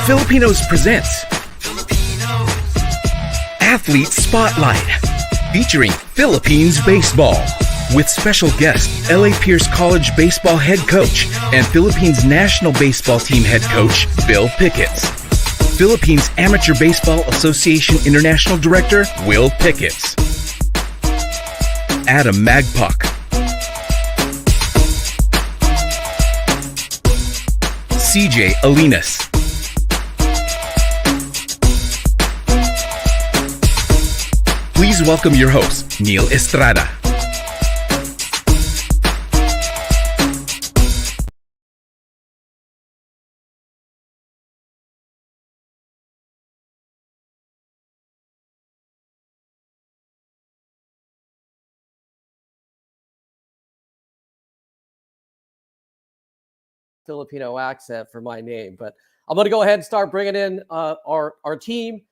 Filipinos presents Athlete Spotlight, featuring Philippines baseball, with special guest LA Pierce College baseball head coach and Philippines national baseball team head coach Bill Picketts, Philippines Amateur Baseball Association International Director Will Picketts, Adam Magpuck, CJ Alinas, please welcome your host, Neil Estrada. Filipino accent for my name, but I'm going to go ahead and start bringing in our team.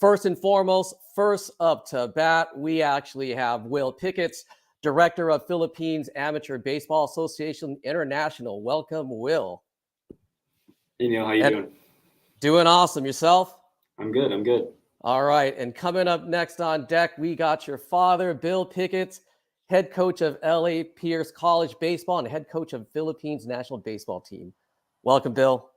First and foremost, first up to bat, we actually have Will Picketts, Director of Philippines Amateur Baseball Association International. Welcome, Will. Hey, Neil, how you doing? Doing awesome. Yourself? I'm good. All right, and coming up next on deck, we got your father, Bill Picketts, head coach of LA Pierce College Baseball and head coach of Philippines National Baseball Team. Welcome, Bill.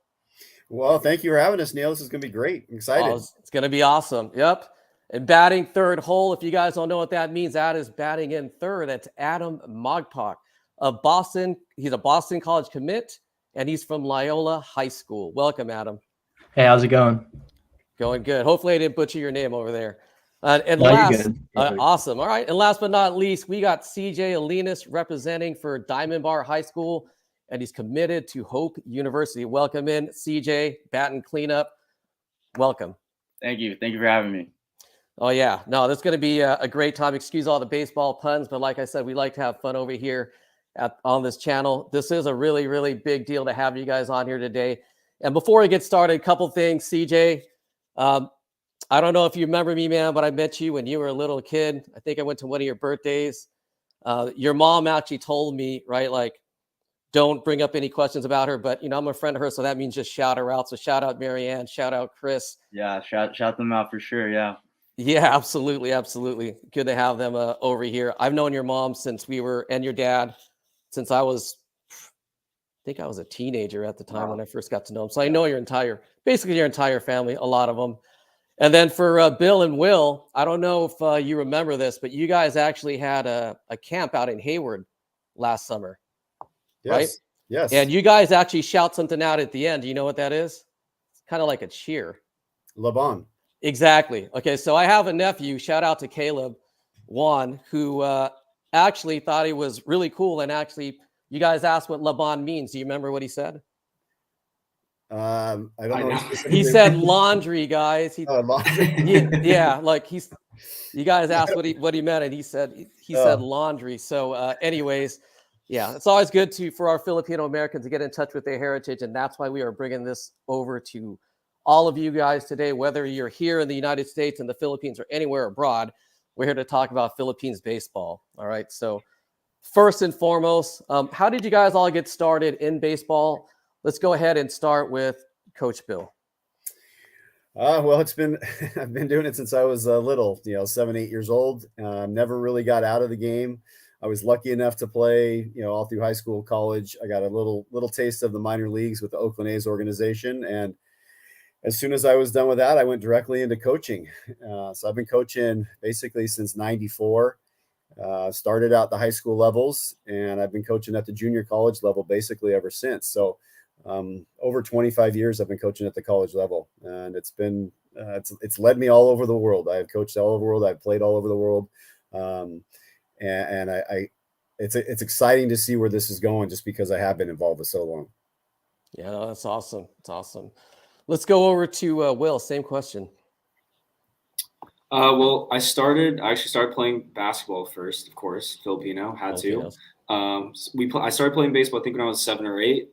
Well, thank you for having us, Neil. This is going to be great. I'm excited. Oh, it's going to be awesome. Yep. And batting third hole, if you guys don't know what that means, that is batting in third. That's Adam Magpuck of Boston. He's a Boston College commit, and he's from Loyola High School. Welcome, Adam. Hey, how's it going? Going good. Hopefully I didn't butcher your name over there. And No, last, you're good. awesome. All right. And last but not least, we got CJ Alinas representing for Diamond Bar High School, and he's committed to Hope University. Welcome in, CJ, batting cleanup. Welcome. Thank you for having me. Oh, yeah. No, this is going to be a great time. Excuse all the baseball puns, but like I said, we like to have fun over here on this channel. This is a really, really big deal to have you guys on here today. And before we get started, a couple things, CJ. I don't know if you remember me, man, but I met you when you were a little kid. I think I went to one of your birthdays. Your mom actually told me, right, like, don't bring up any questions about her, but, you know, I'm a friend of hers, so that means just shout her out. So shout out Marianne, shout out Chris. Yeah, shout them out for sure, yeah. Yeah, absolutely. Good to have them over here. I've known your mom and your dad since I think I was a teenager at the time when I first got to know them. So I know your entire family, a lot of them. And then for Bill and Will, I don't know if you remember this, but you guys actually had a camp out in Hayward last summer, right? Yes. And you guys actually shout something out at the end. Do you know what that is? It's kind of like a cheer. Laban. Exactly. Okay, so I have a nephew, shout out to Caleb Juan, who actually thought he was really cool. And actually, you guys asked what Laban means. Do you remember what he said? I don't know. He said laundry, guys. Laundry. Yeah, like you guys asked what he meant, and he said laundry. So anyways, yeah, it's always good for our Filipino Americans to get in touch with their heritage, and that's why we are bringing this over to all of you guys today, whether you're here in the United States, in the Philippines, or anywhere abroad. We're here to talk about Philippines baseball. All right, so first and foremost, how did you guys all get started in baseball? Let's go ahead and start with Coach Bill. Well, I've been doing it since I was little, 7, 8 years old. Never really got out of the game. I was lucky enough to play, all through high school, college. I got a little taste of the minor leagues with the Oakland A's organization. And as soon as I was done with that, I went directly into coaching. So I've been coaching basically since 94. Started out the high school levels, and I've been coaching at the junior college level basically ever since. So over 25 years I've been coaching at the college level, and it's been it's led me all over the world. I have coached all over the world. I've played all over the world, and it's exciting to see where this is going, just because I have been involved for so long. Yeah, no, that's awesome. It's awesome. Let's go over to Will. Same question. Well, I actually started playing basketball first, of course. Filipino, had to. I started playing baseball, I think, when I was 7 or 8.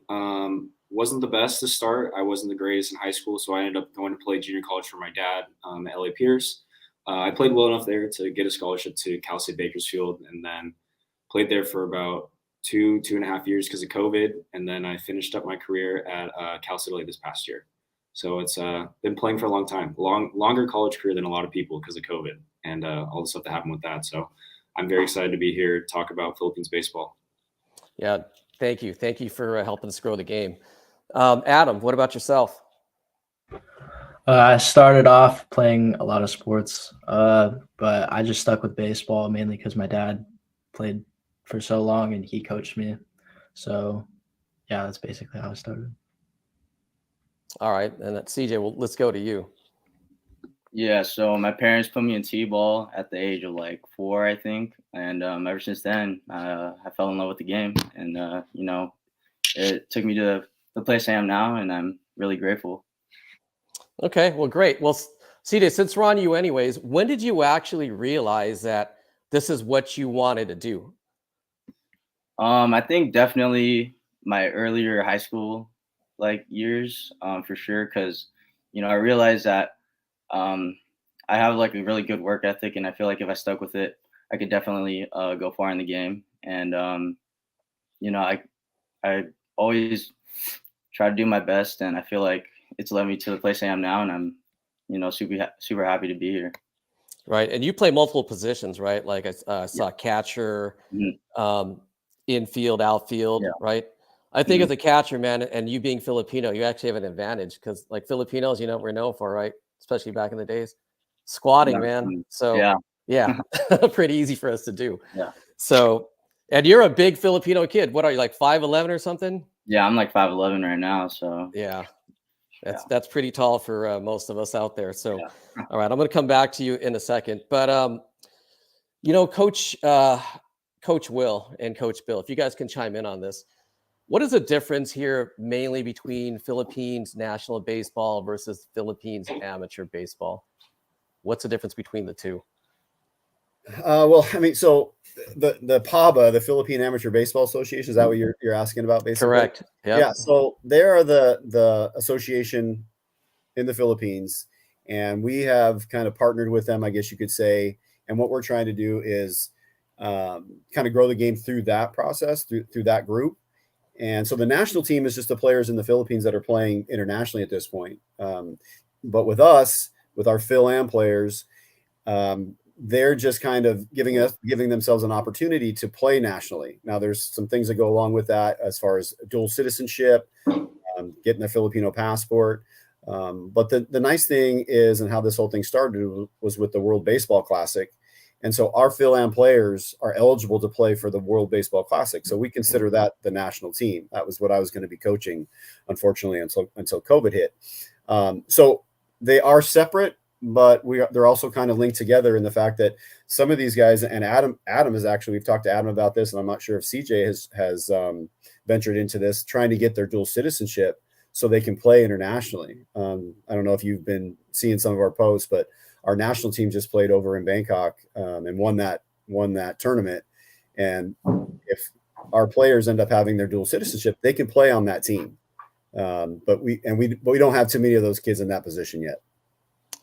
Wasn't the best to start. I wasn't the greatest in high school, so I ended up going to play junior college for my dad at LA Pierce. I played well enough there to get a scholarship to Cal State Bakersfield, and then played there for about two and a half years because of COVID. And then I finished up my career at Cal State LA this past year. So it's been playing for a long time, longer college career than a lot of people because of COVID and all the stuff that happened with that. So I'm very excited to be here to talk about Philippines baseball. Yeah, thank you. Thank you for helping us grow the game. Adam, what about yourself? I started off playing a lot of sports, but I just stuck with baseball mainly because my dad played for so long and he coached me. So, yeah, that's basically how I started. All right, and CJ, well, let's go to you. Yeah, so my parents put me in t-ball at the age of like 4, I think, and ever since then, I fell in love with the game, and it took me to the place I am now, and I'm really grateful. Okay, well, great. Well, CJ, since we're on you anyways, when did you actually realize that this is what you wanted to do? I think definitely my earlier high school years, for sure, because I realized that I have like a really good work ethic, and I feel like if I stuck with it, I could definitely go far in the game. And I always try to do my best, and I feel like it's led me to the place I am now, and I'm super happy to be here. Right, and you play multiple positions, right? Like I saw catcher, infield, outfield, right? I think as a catcher, man, and you being Filipino, you actually have an advantage because like Filipinos, we're known for, right? Especially back in the days, squatting, man. So yeah, pretty easy for us to do. Yeah. So, and you're a big Filipino kid. What are you, like 5'11" or something? Yeah, I'm like 5'11" right now. So yeah, that's pretty tall for most of us out there. So, all right, I'm going to come back to you in a second, but Coach Will and Coach Bill, if you guys can chime in on this, what is the difference here mainly between Philippines national baseball versus Philippines amateur baseball? What's the difference between the two? Well, I mean, so the PABA, the Philippine Amateur Baseball Association, is that what you're asking about, basically? Correct. Yep. Yeah. So they are the association in the Philippines, and we have kind of partnered with them, I guess you could say. And what we're trying to do is kind of grow the game through that process, through that group. And so the national team is just the players in the Philippines that are playing internationally at this point. But with us, with our Phil Am players, they're just kind of giving themselves an opportunity to play nationally. Now, there's some things that go along with that as far as dual citizenship, getting a Filipino passport. But the nice thing is, and how this whole thing started was with the World Baseball Classic. And so our Phil Am players are eligible to play for the World Baseball Classic. So we consider that the national team. That was what I was going to be coaching, unfortunately, until COVID hit. So they are separate, but they're also kind of linked together in the fact that some of these guys, and Adam is actually, we've talked to Adam about this, and I'm not sure if CJ has ventured into this, trying to get their dual citizenship so they can play internationally. I don't know if you've been seeing some of our posts, but our national team just played over in Bangkok and won that tournament. And if our players end up having their dual citizenship, they can play on that team. But we don't have too many of those kids in that position yet.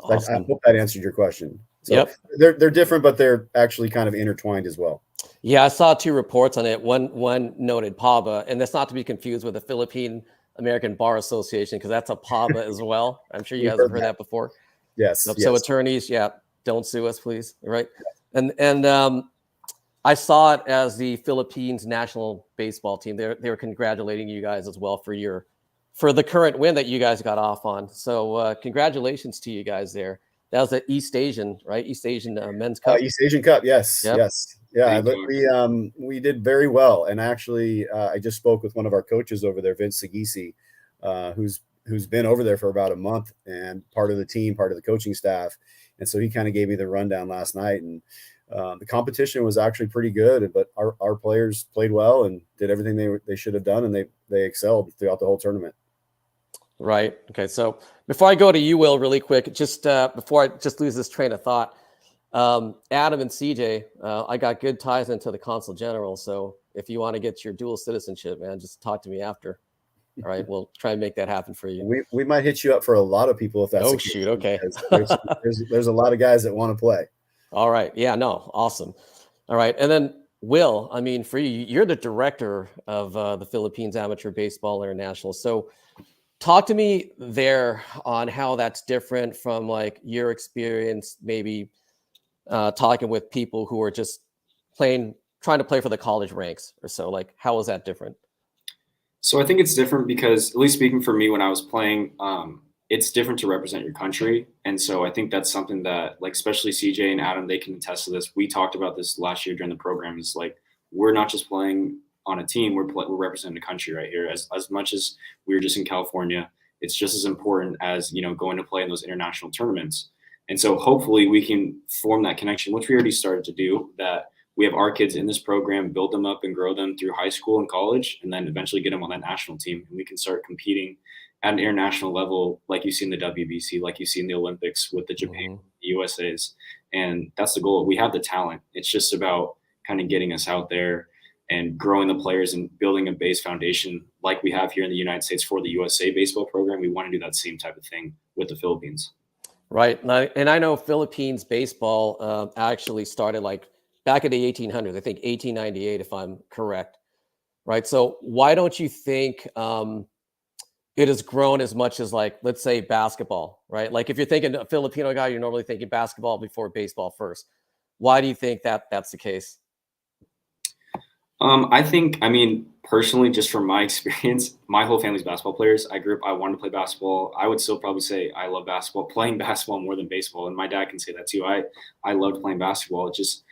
Awesome. I hope that answered your question. So they're different, but they're actually kind of intertwined as well. Yeah, I saw 2 reports on it. One noted PABA, and that's not to be confused with the Philippine American Bar Association, because that's a PABA as well. I'm sure you guys have heard that before. Yes. So attorneys, don't sue us, please. Right. And I saw it as the Philippines national baseball team. They were congratulating you guys as well for the current win that you guys got off on. So congratulations to you guys there. That was the East Asian, right? East Asian Men's Cup. East Asian Cup, yes, yes. Yeah, we did very well. And actually, I just spoke with one of our coaches over there, Vince Sagisi, who's been over there for about a month and part of the team, part of the coaching staff. And so he kind of gave me the rundown last night. And the competition was actually pretty good, but our players played well and did everything they should have done, and they excelled throughout the whole tournament. Right. Okay. So before I go to you, Will, really quick, just before I just lose this train of thought, Adam and CJ, I got good ties into the Consul General. So if you want to get your dual citizenship, man, just talk to me after. All right, we'll try and make that happen for you. We might hit you up for a lot of people if that's the case, shoot. Okay. There's a lot of guys that want to play. All right. Yeah. No. Awesome. All right. And then Will, I mean, for you, you're the director of the Philippines Amateur Baseball International. So talk to me there on how that's different from like your experience, maybe talking with people who are just trying to play for the college ranks or so. Like, how is that different? So I think it's different because, at least speaking for me, when I was playing, it's different to represent your country. And so I think that's something that, like, especially CJ and Adam, they can attest to this. We talked about this last year during the program. Is like, we're not just playing on a team, we're representing the country right here. As much as we were just in California, it's just as important as, going to play in those international tournaments. And so hopefully we can form that connection, which we already started to do, that we have our kids in this program, build them up and grow them through high school and college, and then eventually get them on that national team. And we can start competing at an international level, like you see in the WBC, like you see in the Olympics with the Japan, the USAs. And that's the goal. We have the talent. It's just about kind of getting us out there and growing the players and building a base foundation like we have here in the United States for the USA baseball program. We want to do that same type of thing with the Philippines. Right. And I know Philippines baseball actually started like back in the 1800s, I think 1898, if I'm correct. Right. So why don't you think it has grown as much as, like, let's say basketball, right? Like, if you're thinking a Filipino guy, you're normally thinking basketball before baseball first. Why do you think that that's the case? I mean, personally, just from my experience, my whole family's basketball players. I grew up, I wanted to play basketball. I would still probably say I love basketball, playing basketball more than baseball. And my dad can say that too. I loved playing basketball. It's just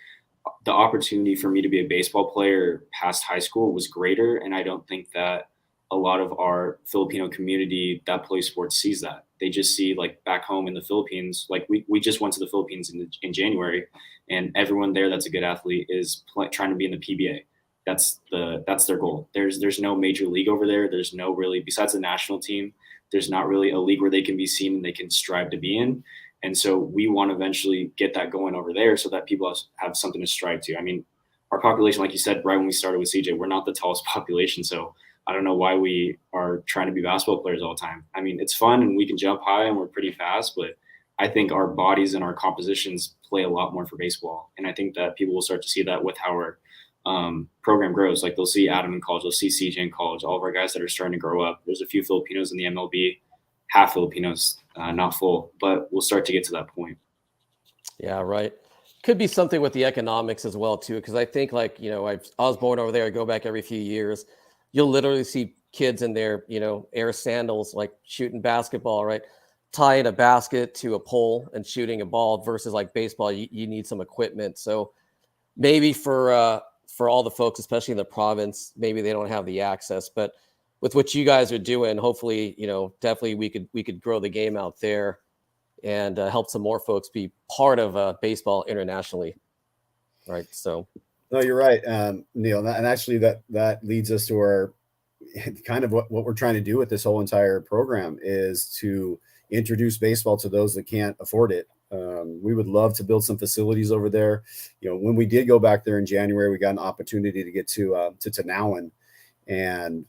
the opportunity for me to be a baseball player past high school was greater. And I don't think that a lot of our Filipino community that plays sports sees that. They just see, like, back home in the Philippines, like we just went to the Philippines in January, and everyone there that's a good athlete is trying to be in the PBA. That's their goal. There's no major league over there. There's no really, besides the national team, there's not really a league where they can be seen and they can strive to be in. And so we want to eventually get that going over there so that people have something to strive to. I mean, our population, like you said, right when we started with CJ, we're not the tallest population. So I don't know why we are trying to be basketball players all the time. I mean, it's fun and we can jump high and we're pretty fast, but I think our bodies and our compositions play a lot more for baseball. And I think that people will start to see that with how our program grows. Like, they'll see Adam in college, they'll see CJ in college, all of our guys that are starting to grow up. There's a few Filipinos in the MLB, half Filipinos, not full, but we'll start to get to that point. Yeah, right. Could be something with the economics as well too, because I think, like, I was born over there. I go back every few years. You'll literally see kids in their air sandals, like, shooting basketball, right? Tying a basket to a pole and shooting a ball, versus like baseball, you need some equipment. So maybe for all the folks, especially in the province, maybe they don't have the access. But with what you guys are doing, hopefully, definitely we could grow the game out there and help some more folks be part of baseball internationally. Right. So. No, you're right, Neil. And actually that leads us to our kind of what we're trying to do with this whole entire program, is to introduce baseball to those that can't afford it. We would love to build some facilities over there. When we did go back there in January, we got an opportunity to get to Tanawan, and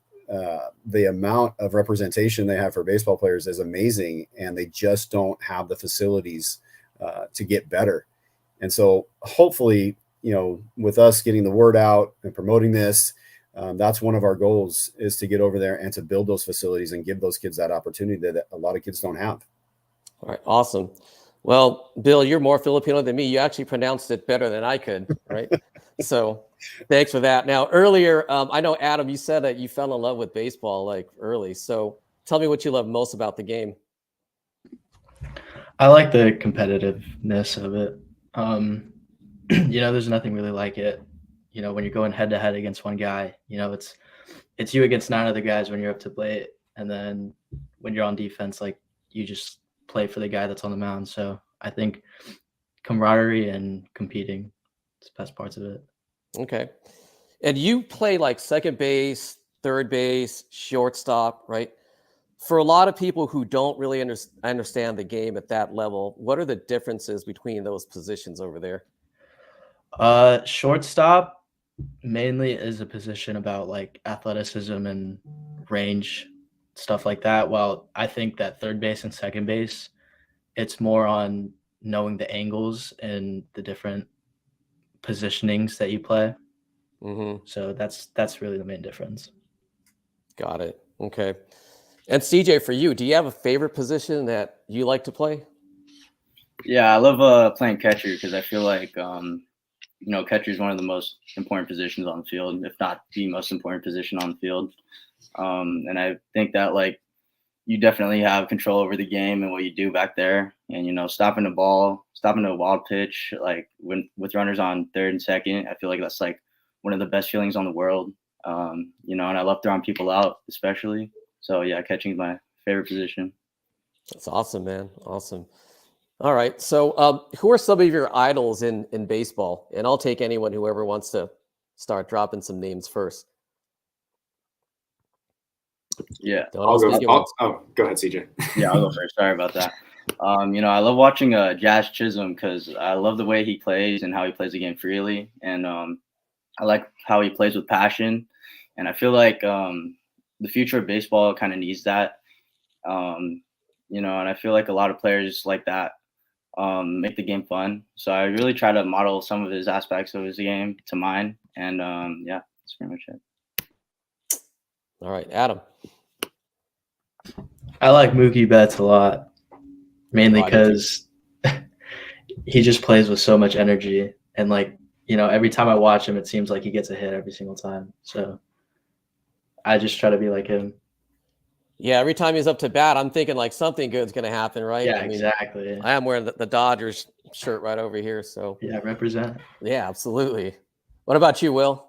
the amount of representation they have for baseball players is amazing, and they just don't have the facilities to get better. And so hopefully, with us getting the word out and promoting this, that's one of our goals, is to get over there and to build those facilities and give those kids that opportunity that a lot of kids don't have. All right. Awesome. Well, Bill, you're more Filipino than me. You actually pronounced it better than I could, right? So thanks for that. Now, earlier, I know, Adam, you said that you fell in love with baseball, like, early. So tell me what you love most about the game. I like the competitiveness of it. There's nothing really like it. When you're going head to head against one guy, it's you against 9 other guys when you're up to plate. And then when you're on defense, like, you just play for the guy that's on the mound. So I think camaraderie and competing is the best parts of it. Okay. And you play like second base, third base, shortstop, right? For a lot of people who don't really understand the game at that level, what are the differences between those positions over there? Shortstop mainly is a position about, like, athleticism and range, stuff like that. While I think that third base and second base, it's more on knowing the angles and the different positionings that you play. Mm-hmm. So that's really the main difference. Got it. Okay. And CJ, for you, do you have a favorite position that you like to play? Yeah, I love playing catcher because I feel like catcher is one of the most important positions on the field, if not the most important position on the field. And I think that like you definitely have control over the game and what you do back there, and stopping a wild pitch like when with runners on third and second. I feel like that's like one of the best feelings on the world. And I love throwing people out, especially. So yeah, catching is my favorite position. That's awesome, man. Awesome. All right. So, who are some of your idols in baseball? And I'll take anyone, whoever wants to start dropping some names first. Yeah. Go ahead, CJ. Yeah, I'll go first. Sorry about that. I love watching Jazz Chisholm because I love the way he plays and how he plays the game freely, and I like how he plays with passion. And I feel like the future of baseball kind of needs that. And I feel like a lot of players like that make the game fun. So I really try to model some of his aspects of his game to mine. And yeah, that's pretty much it. All right, Adam. I like Mookie Betts a lot, mainly because he just plays with so much energy. And like, every time I watch him, it seems like he gets a hit every single time. So I just try to be like him. Yeah, every time he's up to bat, I'm thinking like something good's going to happen, right? Yeah, exactly. I am wearing the Dodgers shirt right over here. So yeah, represent. Yeah, absolutely. What about you, Will?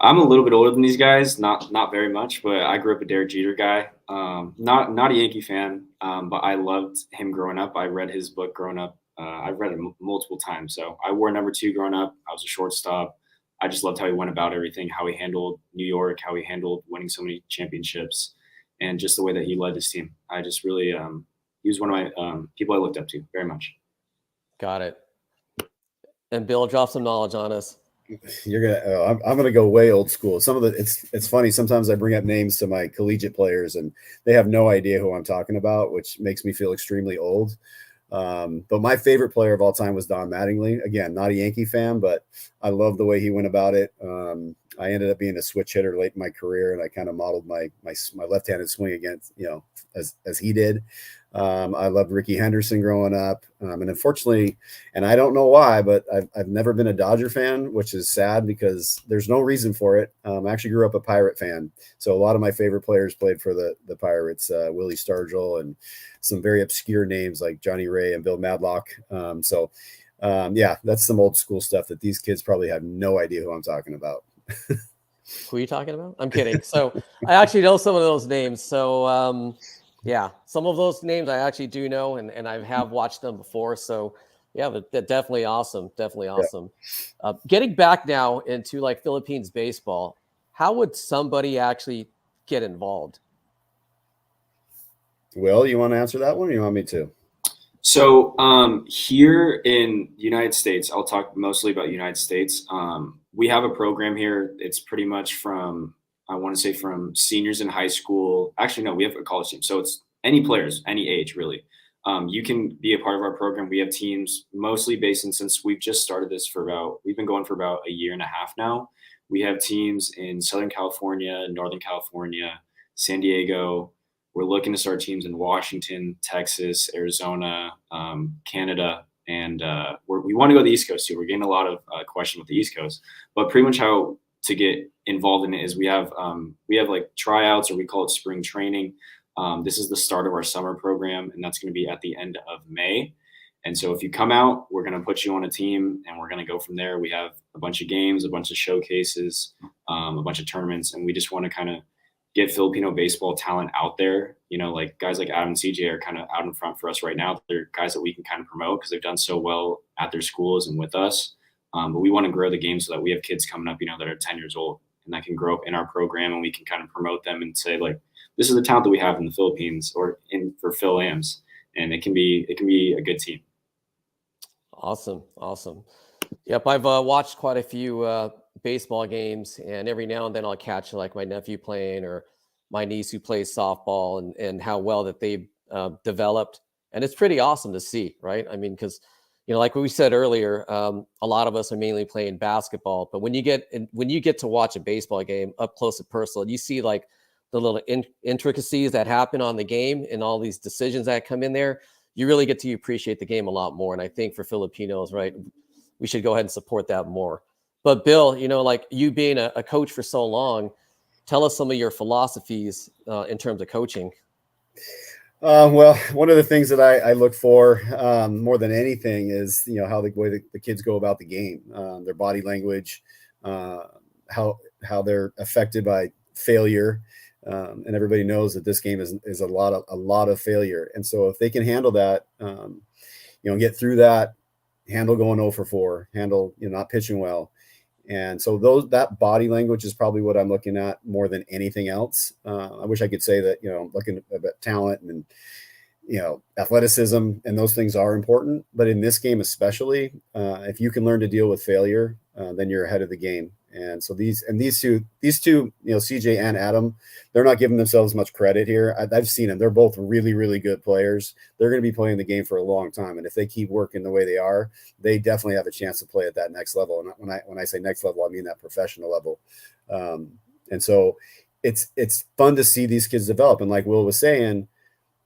I'm a little bit older than these guys, not very much, but I grew up a Derek Jeter guy. Not a Yankee fan, but I loved him growing up. I read his book growing up. I've read it multiple times. So I wore number 2 growing up. I was a shortstop. I just loved how he went about everything, how he handled New York, how he handled winning so many championships, and just the way that he led his team. I just really, he was one of my people I looked up to very much. Got it. And Bill, drop some knowledge on us. I'm gonna go way old school. Some of it's funny. Sometimes I bring up names to my collegiate players, and they have no idea who I'm talking about, which makes me feel extremely old. But my favorite player of all time was Don Mattingly. Again, not a Yankee fan, but I love the way he went about it. I ended up being a switch hitter late in my career, and I kind of modeled my left-handed swing against, as he did. I loved Ricky Henderson growing up. And unfortunately, and I don't know why, but I've never been a Dodger fan, which is sad because there's no reason for it. I actually grew up a Pirate fan. So a lot of my favorite players played for the Pirates, Willie Stargell, and some very obscure names like Johnny Ray and Bill Madlock. Yeah, that's some old school stuff that these kids probably have no idea who I'm talking about. Who are you talking about? I'm kidding. So I actually know some of those names. So yeah, some of those names I actually do know, and I have watched them before. So yeah, but definitely awesome. Definitely awesome. Yeah. Getting back now into like Philippines baseball, how would somebody actually get involved? Will, you want to answer that one, or you want me to? So here in the United States, I'll talk mostly about United States. We have a program here. It's pretty much from seniors in high school. Actually, no, we have a college team. So it's any players, any age, really. You can be a part of our program. We have teams mostly based in, since we've just started this we've been going for about a year and a half now. We have teams in Southern California, Northern California, San Diego. We're looking to start teams in Washington, Texas, Arizona, Canada, and we want to go to the East Coast too. We're getting a lot of questions with the East Coast, but pretty much how to get involved in it is we have like tryouts, or we call it spring training. This is the start of our summer program, and that's going to be at the end of May. And so if you come out, we're going to put you on a team, and we're going to go from there. We have a bunch of games, a bunch of showcases, a bunch of tournaments, and we just want to kind of get Filipino baseball talent out there. Like guys like Adam and CJ are kind of out in front for us right now. They're guys that we can kind of promote because they've done so well at their schools and with us. But we want to grow the game so that we have kids coming up, that are 10 years old and that can grow up in our program, and we can kind of promote them and say, like, this is the talent that we have in the Philippines or for Phil Ams, and it can be a good team. Awesome. Yep. I've watched quite a few baseball games, and every now and then I'll catch like my nephew playing or my niece who plays softball, and how well that they've developed. And it's pretty awesome to see, right? I mean, because, like we said earlier, a lot of us are mainly playing basketball, but when you get to watch a baseball game up close and personal, you see like the little intricacies that happen on the game and all these decisions that come in there, you really get to appreciate the game a lot more. And I think for Filipinos, right, we should go ahead and support that more. But Bill, like you being a coach for so long, tell us some of your philosophies in terms of coaching. Well, one of the things that I look for more than anything is, how the way the kids go about the game, their body language, how they're affected by failure. And everybody knows that this game is a lot of failure. And so if they can handle that, get through that, handle going 0 for 4, handle, not pitching well. And so that body language is probably what I'm looking at more than anything else. I wish I could say that, I'm looking at talent and, athleticism, and those things are important. But in this game, especially, if you can learn to deal with failure, then you're ahead of the game. And so these two, CJ and Adam, they're not giving themselves much credit here. I've seen them. They're both really, really good players. They're going to be playing the game for a long time. And if they keep working the way they are, they definitely have a chance to play at that next level. And when I say next level, I mean that professional level. And so it's fun to see these kids develop. And like Will was saying,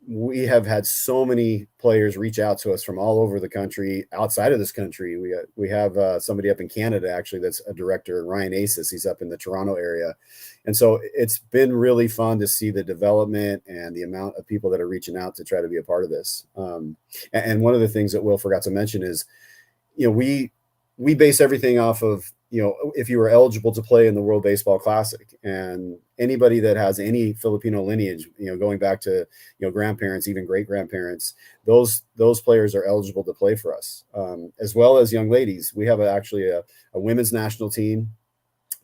we have had so many players reach out to us from all over the country, outside of this country. We have somebody up in Canada, actually, that's a director, Ryan Aces. He's up in the Toronto area. And so it's been really fun to see the development and the amount of people that are reaching out to try to be a part of this. And one of the things that Will forgot to mention is, we base everything off of, if you were eligible to play in the World Baseball Classic, and anybody that has any Filipino lineage, going back to, grandparents, even great grandparents, those players are eligible to play for us, as well as young ladies. We have actually a women's national team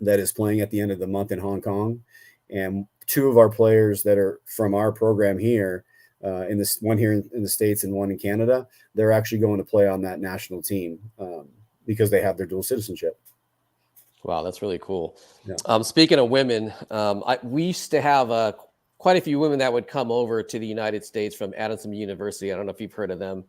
that is playing at the end of the month in Hong Kong. And 2 of our players that are from our program here, in this one here in the States and one in Canada, they're actually going to play on that national team because they have their dual citizenship. Wow, that's really cool. Yeah. Speaking of women, we used to have quite a few women that would come over to the United States from Addison University. I don't know if you've heard of them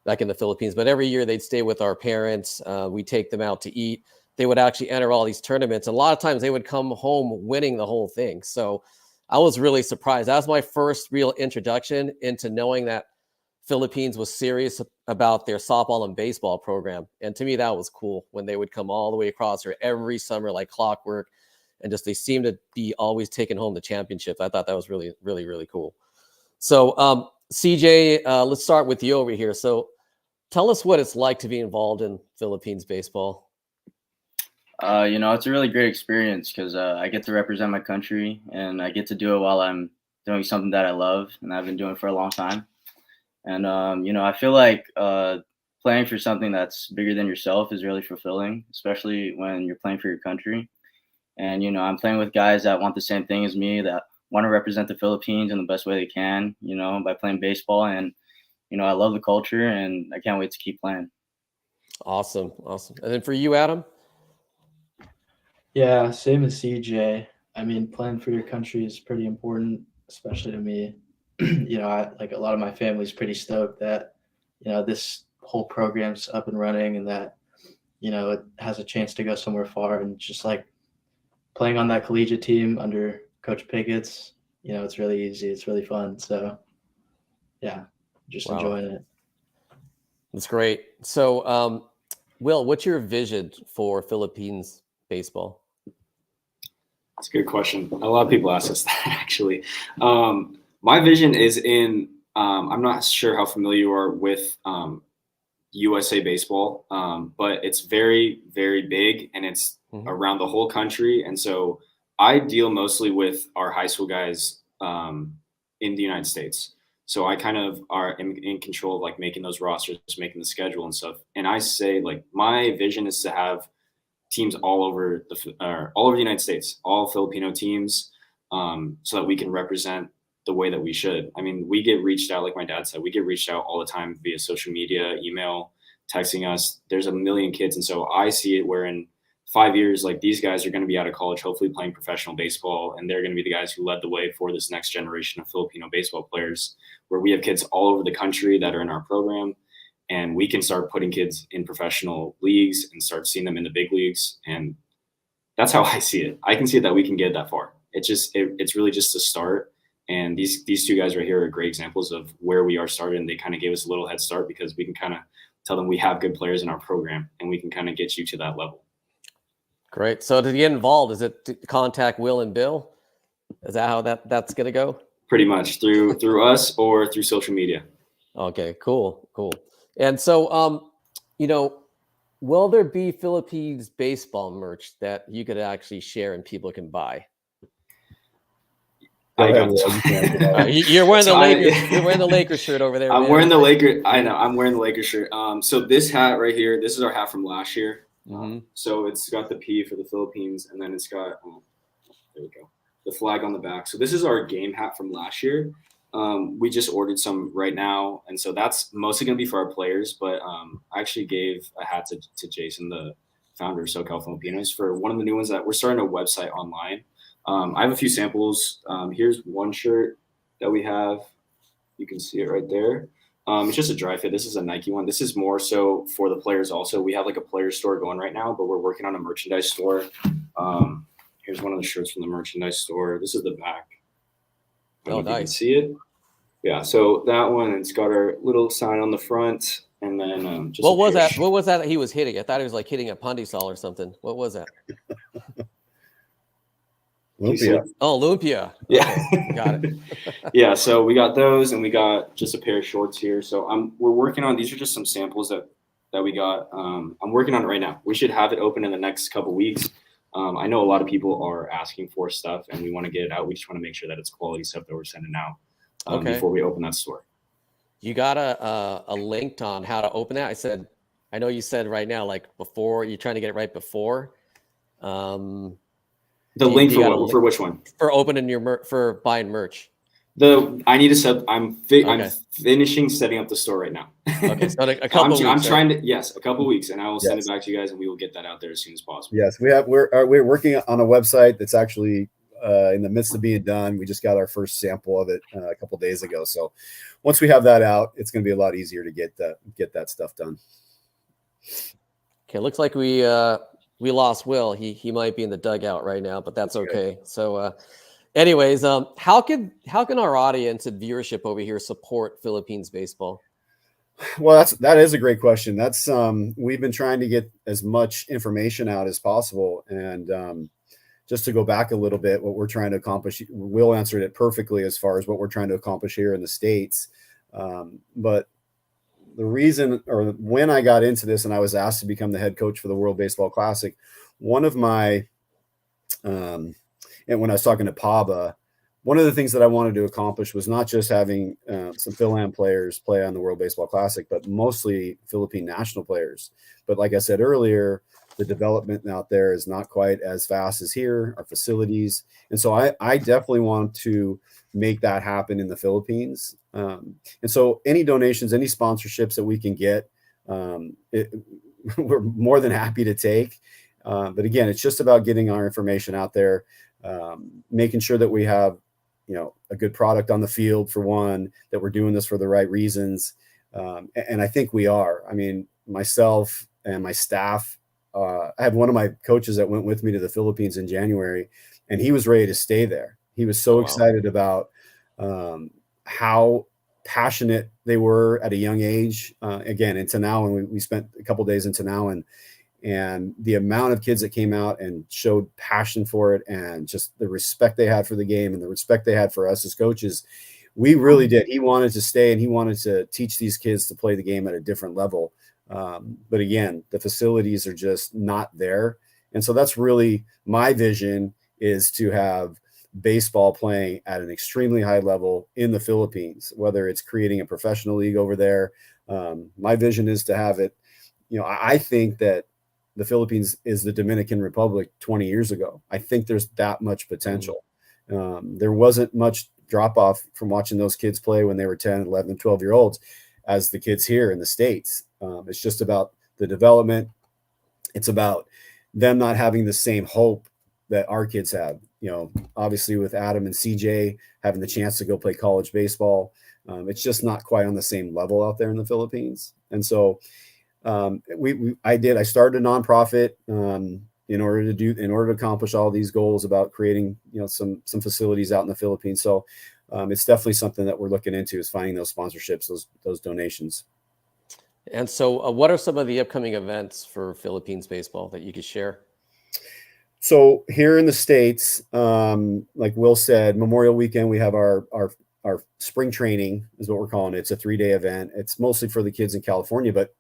back in the Philippines, but every year they'd stay with our parents. We take them out to eat. They would actually enter all these tournaments. A lot of times they would come home winning the whole thing. So I was really surprised. That was my first real introduction into knowing that Philippines was serious about their softball and baseball program. And to me, that was cool when they would come all the way across here every summer like clockwork. And just they seemed to be always taking home the championships. I thought that was really, really, really cool. So CJ, let's start with you over here. So tell us what it's like to be involved in Philippines baseball. It's a really great experience because I get to represent my country, and I get to do it while I'm doing something that I love and I've been doing for a long time. And, I feel like playing for something that's bigger than yourself is really fulfilling, especially when you're playing for your country. And, I'm playing with guys that want the same thing as me, that want to represent the Philippines in the best way they can, by playing baseball. And, I love the culture, and I can't wait to keep playing. Awesome. Awesome. And then for you, Adam? Yeah, same as CJ. I mean, playing for your country is pretty important, especially to me. Like a lot of my family's pretty stoked that, this whole program's up and running, and that, it has a chance to go somewhere far. And just like playing on that collegiate team under Coach Pickett's, it's really easy. It's really fun. So yeah, just enjoying it. That's great. So, Will, what's your vision for Philippines baseball? That's a good question. A lot of people ask us that, actually. My vision is in, I'm not sure how familiar you are with USA baseball, but it's very, very big, and it's around the whole country. And so I deal mostly with our high school guys in the United States. So I kind of are in control of like making those rosters, making the schedule and stuff. And I say like my vision is to have teams all over the United States, all Filipino teams, so that we can represent the way that we should. I mean, we get reached out, like my dad said, we get reached out all the time via social media, email, texting us. There's a million kids. And so I see it where in 5 years, like these guys are going to be out of college, hopefully playing professional baseball. And they're going to be the guys who led the way for this next generation of Filipino baseball players, where we have kids all over the country that are in our program. And we can start putting kids in professional leagues and start seeing them in the big leagues. And that's how I see it. I can see that we can get that far. it's really just a start. And these two guys right here are great examples of where we are started. And they kind of gave us a little head start because we can kind of tell them we have good players in our program and we can kind of get you to that level. Great. So to get involved, is it to contact Will and Bill? Is that how that's going to go? Pretty much through us or through social media. Okay, cool. And so, will there be Philippines baseball merch that you could actually share and people can buy? You're wearing the Lakers. You're wearing the Lakers shirt over there. I'm wearing the Lakers. I know. I'm wearing the Lakers shirt. So this hat right here, this is our hat from last year. So it's got the P for the Philippines, and then it's got there we go, the flag on the back. So this is our game hat from last year. We just ordered some right now, and so that's mostly going to be for our players. But I actually gave a hat to Jason, the founder of SoCal Filipinos, for one of the new ones that we're starting a website online. I have a few samples. Here's one shirt that we have. You can see it right there. It's just a dry fit. This is a Nike one. This is more so for the players also. We have like a player store going right now, but we're working on a merchandise store. Here's one of the shirts from the merchandise store. This is the back. Oh, nice. You can see it. Yeah, so that one, it's got our little sign on the front. And then just what was that? What was that he was hitting? I thought he was like hitting a Pandisal or something. What was that? Lumpia. Oh, Lumpia. Yeah. Okay, got it. Yeah, so we got those, and we got just a pair of shorts here. So we're working on, these are just some samples that we got. I'm working on it right now. We should have it open in the next couple weeks. I know a lot of people are asking for stuff, and we want to get it out. We just want to make sure that it's quality stuff that we're sending out before we open that store. You got a link on how to open that? I know you said right now, like before, you're trying to get it right before. The link for what? For which one? For opening for buying merch. I need to set. I'm finishing setting up the store right now. Okay, so a couple weeks. I'm trying to. Yes, a couple weeks, and I will send it back to you guys, and we will get that out there as soon as possible. Yes, we're working on a website that's actually in the midst of being done. We just got our first sample of it a couple days ago. So once we have that out, it's going to be a lot easier to get that stuff done. Okay, looks like we lost Will. He might be in the dugout right now, but that's okay. So, anyways, how can our audience and viewership over here support Philippines baseball? Well, that is a great question. That's we've been trying to get as much information out as possible, and just to go back a little bit, what we're trying to accomplish, Will answered it perfectly as far as what we're trying to accomplish here in the States. But the reason, or when I got into this and I was asked to become the head coach for the World Baseball Classic, one of my, and when I was talking to Paba, one of the things that I wanted to accomplish was not just having some Phil-Am players play on the World Baseball Classic, but mostly Philippine national players. But like I said earlier, the development out there is not quite as fast as here, our facilities. And so I definitely want to make that happen in the Philippines. And so any donations, any sponsorships that we can get, we're more than happy to take. But again, it's just about getting our information out there, making sure that we have, a good product on the field for one, that we're doing this for the right reasons. And I think we are. I mean, myself and my staff, I had one of my coaches that went with me to the Philippines in January, and he was ready to stay there. He was so excited about how passionate they were at a young age. Again, in Tanao, and we spent a couple of days in Tanao, and the amount of kids that came out and showed passion for it, and just the respect they had for the game and the respect they had for us as coaches. We really did. He wanted to stay, and he wanted to teach these kids to play the game at a different level. But again, the facilities are just not there. And so that's really my vision, is to have baseball playing at an extremely high level in the Philippines, whether it's creating a professional league over there. My vision is to have it, I think that the Philippines is the Dominican Republic 20 years ago. I think there's that much potential. There wasn't much drop off from watching those kids play when they were 10, 11, 12-year-olds as the kids here in the States. It's just about the development. It's about them not having the same hope that our kids have. Obviously with Adam and CJ having the chance to go play college baseball, it's just not quite on the same level out there in the Philippines. And so I started a nonprofit in order to accomplish all these goals about creating, some facilities out in the Philippines. So it's definitely something that we're looking into, is finding those sponsorships, those donations. And so what are some of the upcoming events for Philippines baseball that you could share? So here in the States, like Will said, Memorial Weekend, we have our spring training is what we're calling it. It's a 3-day event. It's mostly for the kids in California, but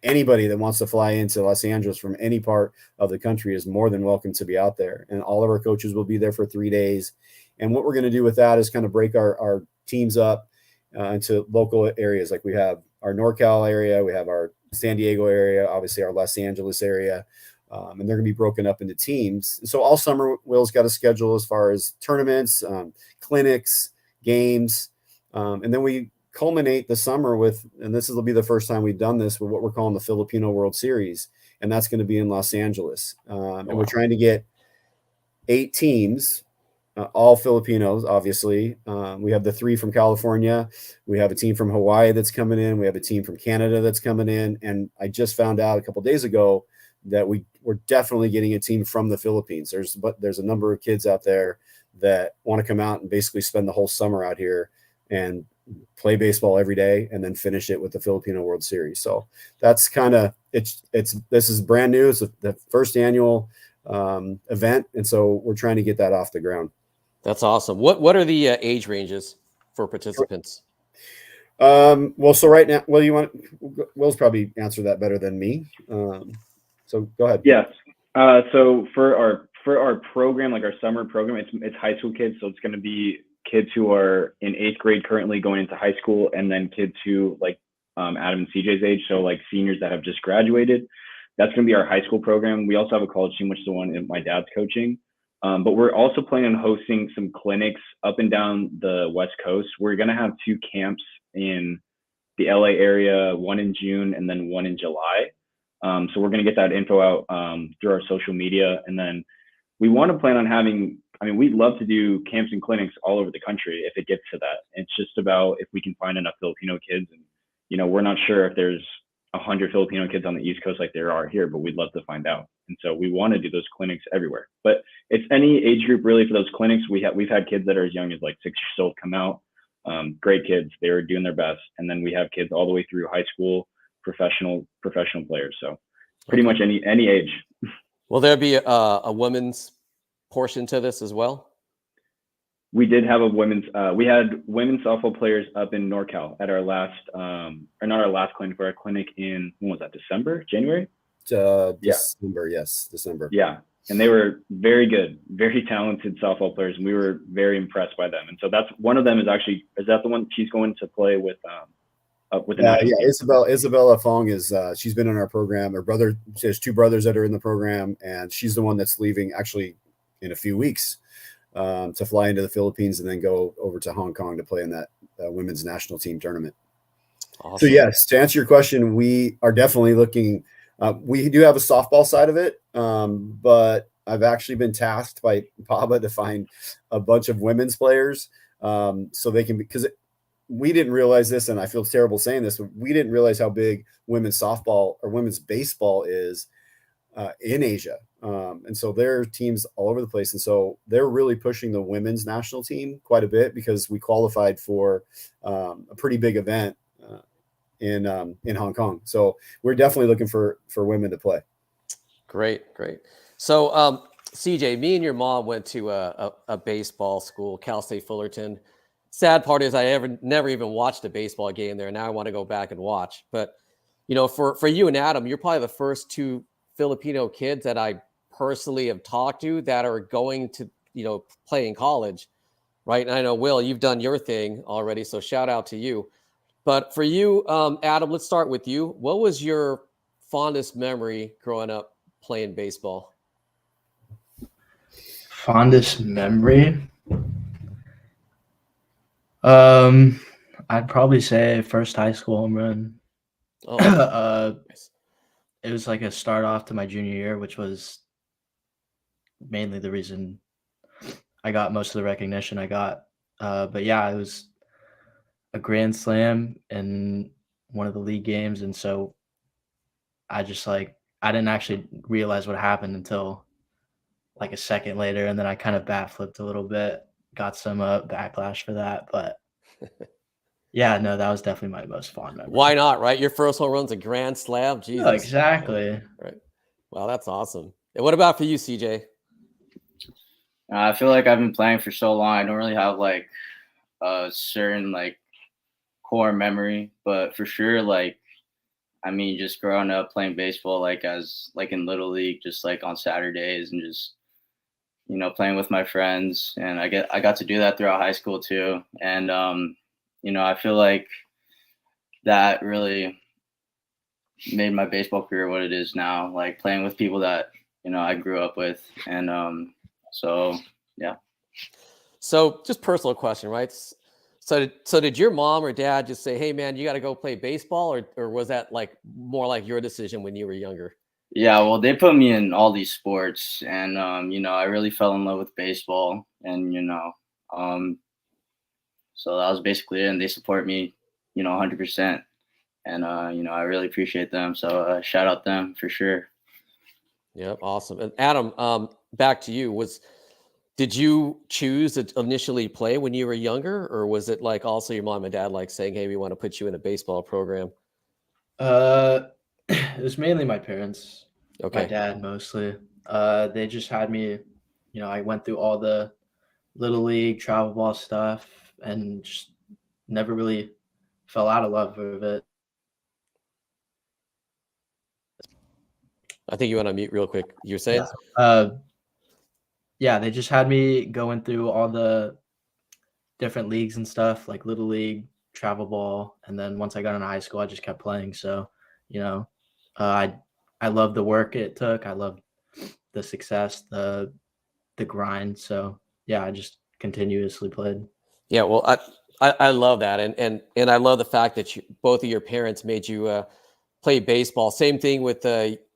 anybody that wants to fly into Los Angeles from any part of the country is more than welcome to be out there. And all of our coaches will be there for 3 days. And what we're going to do with that is kind of break our teams up into local areas. Like we have our NorCal area, we have our San Diego area, obviously our Los Angeles area, and they're going to be broken up into teams. So all summer, Will's got a schedule as far as tournaments, clinics, games, and then we culminate the summer with, and this will be the first time we've done this, with what we're calling the Filipino World Series, and that's going to be in Los Angeles. And we're trying to get 8 teams, all Filipinos, obviously. We have the 3 from California. We have a team from Hawaii that's coming in. We have a team from Canada that's coming in. And I just found out a couple of days ago that we're definitely getting a team from the Philippines. There's a number of kids out there that want to come out and basically spend the whole summer out here and play baseball every day, and then finish it with the Filipino World Series. So that's kind of this is brand new. It's the first annual event, and so we're trying to get that off the ground. That's awesome. What are the age ranges for participants? Well, so right now, Will's probably answer that better than me. So go ahead. Yes. So for our program, like our summer program, it's high school kids. So it's going to be kids who are in 8th grade currently going into high school, and then kids who like Adam and CJ's age. So like seniors that have just graduated. That's going to be our high school program. We also have a college team, which is the one my dad's coaching. But we're also planning on hosting some clinics up and down the West Coast. We're going to have 2 camps in the LA area, one in June and then one in July. So we're going to get that info out through our social media. And then we want to plan on we'd love to do camps and clinics all over the country if it gets to that. It's just about if we can find enough Filipino kids. And, we're not sure if there's 100 Filipino kids on the East Coast like there are here, but we'd love to find out. And so we want to do those clinics everywhere. But it's any age group really for those clinics. We've had kids that are as young as like 6 years old come out. Great kids. They were doing their best. And then we have kids all the way through high school, professional players. So pretty much any age. Will there be a women's portion to this as well? We did have we had women's softball players up in NorCal at our last, or not our last clinic, but our clinic in, when was that, January? December, yes, December. Yeah, and they were very good, very talented softball players, and we were very impressed by them. And so that's one of them is that the one she's going to play with the Isabella Fong is she's been in our program. Her brother, she has 2 brothers that are in the program, and she's the one that's leaving actually in a few weeks to fly into the Philippines and then go over to Hong Kong to play in that women's national team tournament. Awesome. So yes, to answer your question, we are definitely looking. We do have a softball side of it, but I've actually been tasked by Papa to find a bunch of women's players so they can, because we didn't realize this, and I feel terrible saying this, but we didn't realize how big women's softball or women's baseball is in Asia. And so there are teams all over the place. And so they're really pushing the women's national team quite a bit because we qualified for a pretty big event in Hong Kong. So we're definitely looking for women to play. Great. So CJ, me and your mom went to a baseball school, Cal State Fullerton. Sad part is I never even watched a baseball game there. Now I want to go back and watch. But, for you and Adam, you're probably the first 2 Filipino kids that I personally have talked to that are going to, play in college, right? And I know, Will, you've done your thing already, so shout out to you. But for you, Adam, let's start with you. What was your fondest memory growing up playing baseball? Fondest memory? I'd probably say first high school home run. It was like a start off to my junior year, which was mainly the reason I got most of the recognition I got. But yeah, it was a grand slam in one of the league games. And so I just I didn't actually realize what happened until like a second later, and then I kind of bat flipped a little bit, got some backlash for that. But yeah, no, that was definitely my most fond memory. Why not, right? Your first home run's a grand slam. Jesus. No, exactly. Right. Wow, that's awesome. And what about for you, CJ? I feel like I've been playing for so long. I don't really have like a certain like core memory, but for sure, like, I mean, just growing up playing baseball, like as like in Little League, just like on Saturdays and just, you know, playing with my friends. And I got to do that throughout high school too. And, you know, I feel like that really made my baseball career what it is now, like playing with people that, you know, I grew up with. And, so, yeah. So just personal question, right? So did your mom or dad just say, hey man, you got to go play baseball, or was that like more like your decision when you were younger? Yeah, well, they put me in all these sports, and you know, I really fell in love with baseball, and you know, so that was basically it. And they support me, you know, 100%, and you know, I really appreciate them. So shout out them for sure. Yep, awesome. And Adam, back to you. Did you choose to initially play when you were younger, or was it like also your mom and dad like saying, hey, we want to put you in a baseball program? It was mainly my parents. Okay. My dad mostly. They just had me, you know, I went through all the Little League travel ball stuff and just never really fell out of love with it. I think you want to mute real quick. You're saying? Yeah, they just had me going through all the different leagues and stuff, like Little League, travel ball, and then once I got into high school, I just kept playing. So, you know, I love the work it took. I love the success, the grind. So yeah, I just continuously played. Yeah, well, I love that, and I love the fact that both of your parents made you play baseball. Same thing with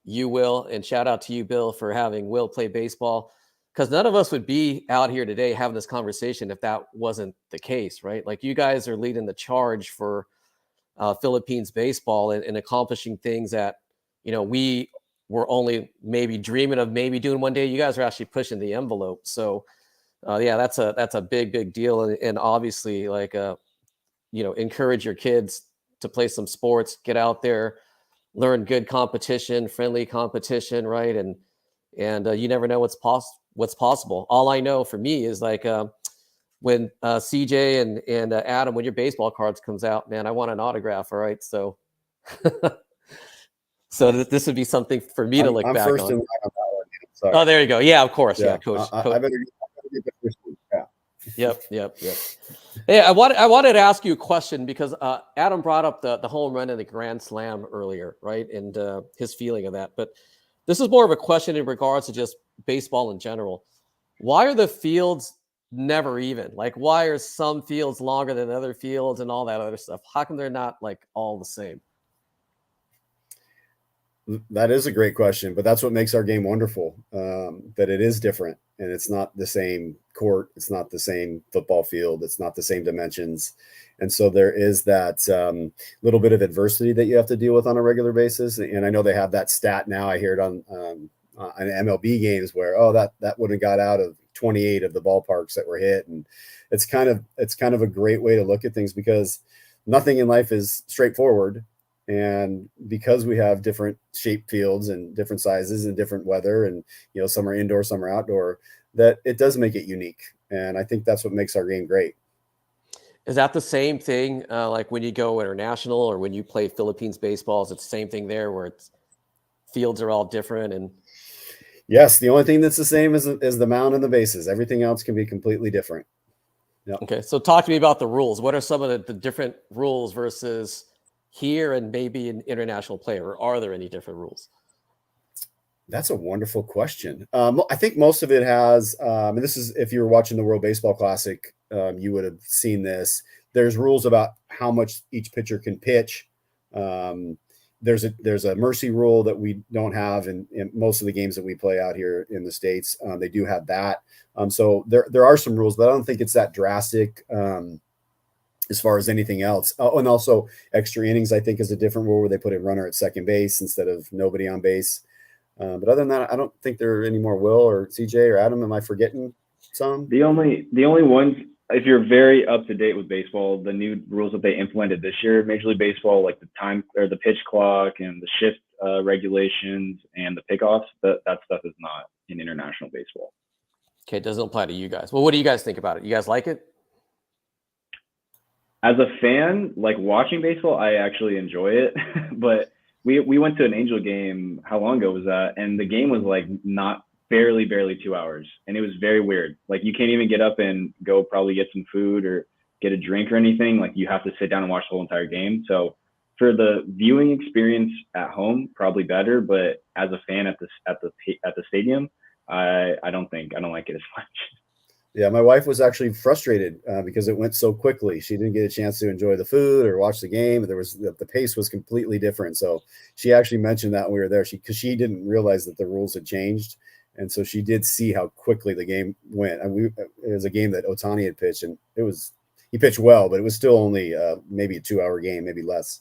you, Will, and shout out to you, Bill, for having Will play baseball, because none of us would be out here today having this conversation if that wasn't the case, right? Like you guys are leading the charge for Philippines baseball and accomplishing things that, you know, we were only maybe dreaming of maybe doing one day. You guys are actually pushing the envelope. So yeah, that's a big deal. And obviously, like, you know, encourage your kids to play some sports, get out there, learn good competition, friendly competition, right? And you never know what's possible. All I know for me is like when CJ and Adam, when your baseball cards comes out, man, I want an autograph. All right, so so this would be something for me to look back first on. in line on that one. Sorry. Oh, there you go. Yeah, of course. Yeah, coach. I better get the first one. Yeah. Yep. Hey, I wanted to ask you a question because Adam brought up the home run and the grand slam earlier, right? And his feeling of that. But this is more of a question in regards to just baseball in general. Why are the fields never even? Like, why are some fields longer than other fields and all that other stuff? How come they're not like all the same? That is a great question, but that's what makes our game wonderful. That it is different, and it's not the same court, it's not the same football field, it's not the same dimensions, and so there is that little bit of adversity that you have to deal with on a regular basis. And I know they have that stat now. I hear it on MLB games where that would have got out of 28 of the ballparks that were hit, and it's kind of a great way to look at things because nothing in life is straightforward. And because we have different shaped fields and different sizes and different weather, and you know, some are indoor, some are outdoor, that it does make it unique. And I think that's what makes our game great. Is that the same thing like when you go international or when you play Philippines baseball? Is it the same thing there where fields are all different? And yes, the only thing that's the same is the mound and the bases. Everything else can be completely different. Yep. Okay, so talk to me about the rules. What are some of the different rules versus here and maybe an international player, or are there any different rules? That's a wonderful question. I think most of it has, and this is, if you were watching the World Baseball Classic, you would have seen this. There's rules about how much each pitcher can pitch. There's a mercy rule that we don't have in most of the games that we play out here in the States. They do have that. So there are some rules, but I don't think it's that drastic. As far as anything else. And also extra innings, I think, is a different rule where they put a runner at second base instead of nobody on base. But other than that, I don't think there are any more. Will or CJ or Adam, am I forgetting some? The only ones, if you're very up to date with baseball, the new rules that they implemented this year, Major League Baseball, like the time or the pitch clock and the shift regulations and the pickoffs, that stuff is not in international baseball. Okay, it doesn't apply to you guys. Well, what do you guys think about it? You guys like it? As a fan, like watching baseball, I actually enjoy it. But we went to an Angel game. How long ago was that? And the game was like not barely 2 hours, and it was very weird. Like you can't even get up and go probably get some food or get a drink or anything. Like you have to sit down and watch the whole entire game. So for the viewing experience at home, probably better. But as a fan at the stadium, I don't like it as much. Yeah, my wife was actually frustrated because it went so quickly. She didn't get a chance to enjoy the food or watch the game. The pace was completely different. So she actually mentioned that when we were there, because she didn't realize that the rules had changed, and so she did see how quickly the game went. And it was a game that Ohtani had pitched, and he pitched well, but it was still only maybe a 2-hour game, maybe less.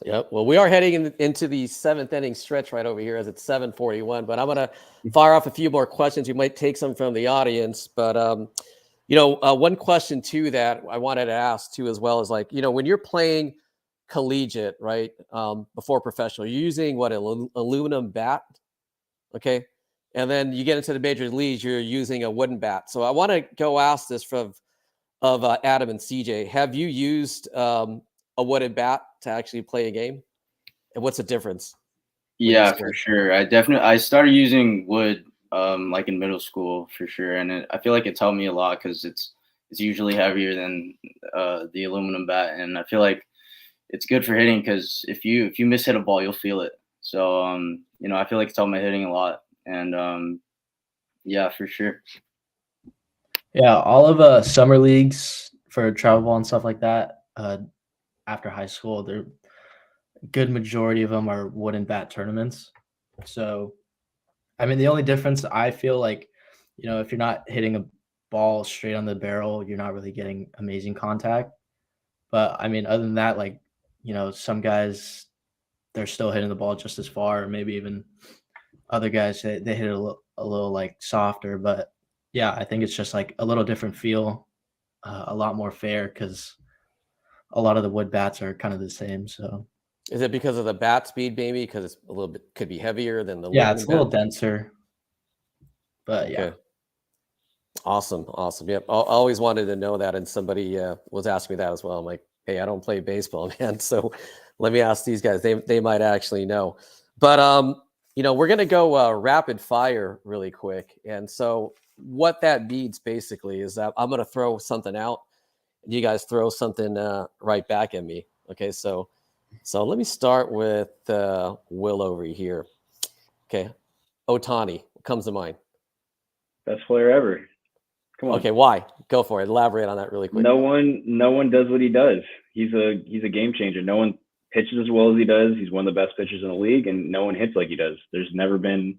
Yep. Well, we are heading into the 7th inning stretch right over here as it's 7:41, but I'm going to fire off a few more questions. You might take some from the audience, but, one question too that I wanted to ask too, as well, is like, when you're playing collegiate, right, before professional, you're using what, an aluminum bat. Okay. And then you get into the major leagues, you're using a wooden bat. So I want to go ask this of Adam and CJ. Have you used, a wooden bat to actually play a game, and what's the difference? Yeah, for sure. I started using wood like in middle school for sure, and I feel like it's helped me a lot because it's usually heavier than the aluminum bat, and I feel like it's good for hitting because if you miss hit a ball, you'll feel it. So I feel like it's helped my hitting a lot, and yeah, for sure. Yeah, all of summer leagues for travel ball and stuff like that. After high school, a good majority of them are wooden bat tournaments. So, I mean, the only difference I feel like, if you're not hitting a ball straight on the barrel, you're not really getting amazing contact. But I mean, other than that, like, some guys, they're still hitting the ball just as far, or maybe even other guys, they hit it a little like softer. But yeah, I think it's just like a little different feel, a lot more fair because a lot of the wood bats are kind of the same. So is it because of the bat speed, maybe? Because it's a little bit, could be heavier than the it's a little denser. But okay. Yeah. Awesome. Yep. I always wanted to know that, and somebody was asking me that as well. I'm like, hey, I don't play baseball, man. So let me ask these guys. They might actually know. But we're gonna go rapid fire really quick. And so what that means basically is that I'm gonna throw something out, and you guys throw something right back at me. Okay, so let me start with Will over here. Okay, Ohtani, what comes to mind? Best player ever. Come on. Okay, why? Go for it. Elaborate on that really quick. No one does what he does. He's a game changer. No one pitches as well as he does. He's one of the best pitchers in the league, and no one hits like he does. There's never been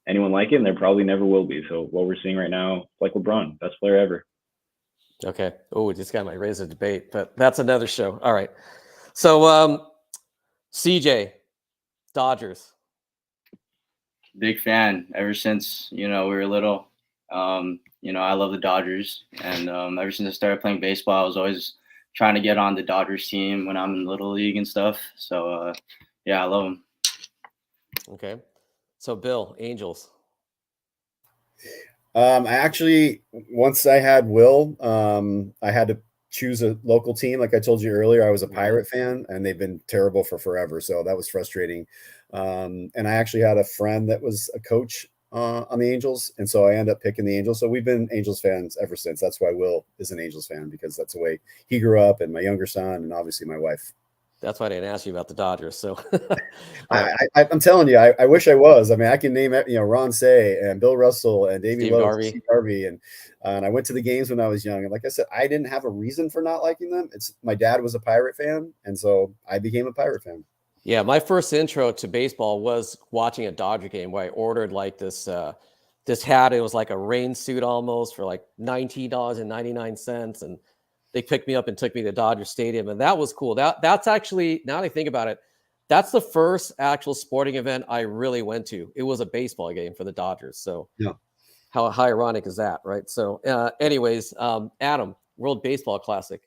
anyone like it, and there probably never will be. So what we're seeing right now, like LeBron, best player ever. Okay. Oh, this guy might raise a debate, but that's another show. All right. So, CJ, Dodgers. Big fan ever since we were little. I love the Dodgers, and ever since I started playing baseball, I was always trying to get on the Dodgers team when I'm in little league and stuff. So I love them. Okay. So Bill, Angels. I actually, once I had Will, I had to choose a local team. Like I told you earlier, I was a Pirate fan, and they've been terrible for forever. So that was frustrating. And I actually had a friend that was a coach on the Angels, and so I ended up picking the Angels. So we've been Angels fans ever since. That's why Will is an Angels fan, because that's the way he grew up, and my younger son, and obviously my wife. That's why I didn't ask you about the Dodgers. So I'm telling you, I wish I was. I mean, I can name Ron Say and Bill Russell and Steve Garvey, and I went to the games when I was young. And like I said, I didn't have a reason for not liking them. It's my dad was a Pirate fan, and so I became a Pirate fan. Yeah, my first intro to baseball was watching a Dodger game where I ordered like this hat. It was like a rain suit almost for like $19.99, and they picked me up and took me to Dodger Stadium, and that was cool. That's actually, now that I think about it, That's the first actual sporting event I really went to. It was a baseball game for the Dodgers. So Yeah. how ironic is that, right? So anyways, Adam, World Baseball Classic.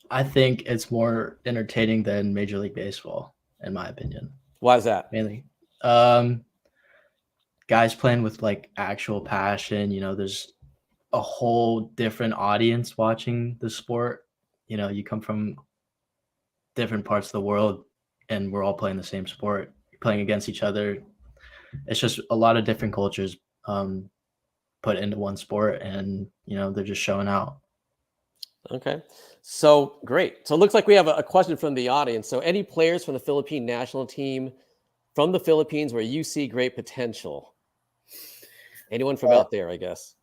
I think it's more entertaining than Major League Baseball, in my opinion. Why is that? Mainly. Guys playing with like actual passion, there's a whole different audience watching the sport. You come from different parts of the world and we're all playing the same sport, playing against each other. It's just a lot of different cultures put into one sport, and they're just showing out. Okay, so great. So it looks like we have a question from the audience. So any players from the Philippine national team from the Philippines where you see great potential? Anyone from out there, I guess?